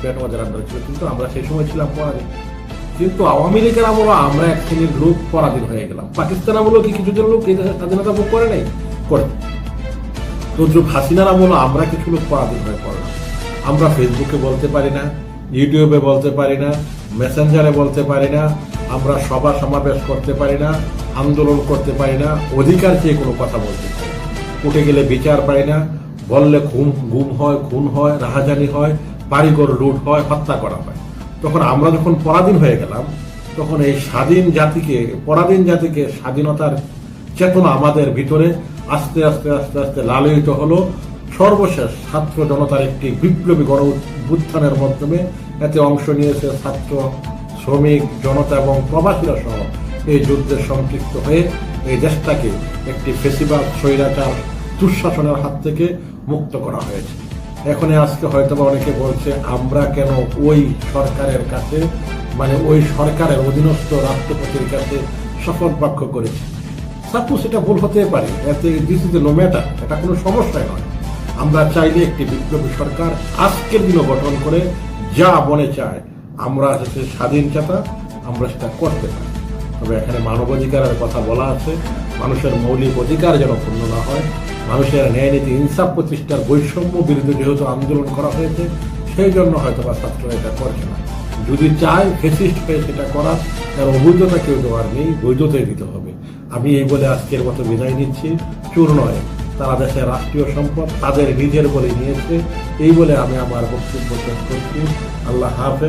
ব্যাটবাজার আন্ডারে ছিল, কিন্তু আমরা সেই সময় ছিলাম পরাধীন। কিন্তু আওয়ামী লীগের আমলে আমরা এক শ্রেণীর লোক পরাধীন হয়ে গেলাম। পাকিস্তান আমলেও কি কিছুজন লোক এই দেশের স্বাধীনতা ভোগ করে নাই? করে। তো হাসিনার আমলে আমরা কিছু লোক পরাধীন হয়ে পড়লাম। আমরা ফেসবুকে বলতে পারি না, ইউটিউবে বলতে পারি না, মেসেঞ্জারে বলতে পারি না, আমরা সভা সমাবেশ করতে পারি না, আন্দোলন করতে পারি না, অধিকার চেয়ে কোনো কথা বলতে পারি না, কোর্টে গেলে বিচার পাই না, বললে গুম হয়, খুন হয়, রাহাজানি হয়, বাড়িঘর লুট হয়, হত্যা করা হয়। তখন আমরা যখন পরাধীন হয়ে গেলাম, তখন এই পরাধীন জাতিকে স্বাধীনতার চেতনা আমাদের ভিতরে আস্তে আস্তে আস্তে আস্তে লালিত হলো। সর্বশেষ ছাত্র জনতার একটি বিপ্লবী গণ উত্থানের মাধ্যমে এতে অংশ নিয়েছে ছাত্র, শ্রমিক, জনতা এবং প্রবাসীরা সহ এই যুদ্ধে সম্পৃক্ত হয়ে এই দেশটাকে একটি ফেসিবাদ, স্বৈরাচার, দুঃশাসনের হাত থেকে মুক্ত করা হয়েছে। এখন আজকে হয়তো অনেকে বলছে আমরা কেন ওই সরকারের কাছে, মানে ওই সরকারের অধীনস্থ রাষ্ট্রপতির কাছে শপথ বাক্য করেছি। সাপোজ এটা ভুল হতে পারে, এতে দিস ইজ নো ম্যাটার, এটা কোনো সমস্যাই নয়। আমরা চাইলে একটি বিপ্লবী সরকার আজকের দিনও গঠন করে যা মনে চায় আমরা স্বাধীন চেতা আমরা সেটা করতে পারি। তবে এখানে মানবাধিকারের কথা বলা আছে, মানুষের মৌলিক অধিকার যেন পূর্ণ না হয়, মানুষের ন্যায় নীতি ইনসাফ প্রতিষ্ঠার বৈষম্য বিরুদ্ধে যেহেতু আন্দোলন করা হয়েছে, সেই জন্য হয়তো বা ছাত্ররা এটা করছে না। যদি চায় ফেসিস্ট হয়ে সেটা করার, তার অবৈধতা কেউ দেওয়ার নেই, বৈধতাই দিতে হবে। আমি এই বলে আজকের মতো বিদায় নিচ্ছি। চুর নয়, তারা দেশের রাষ্ট্রীয় সম্পদ তাদের নিজের বলে নিয়েছে। এই বলে আমি আমার বক্তব্য শেষ করছি। আল্লাহ হাফেজ।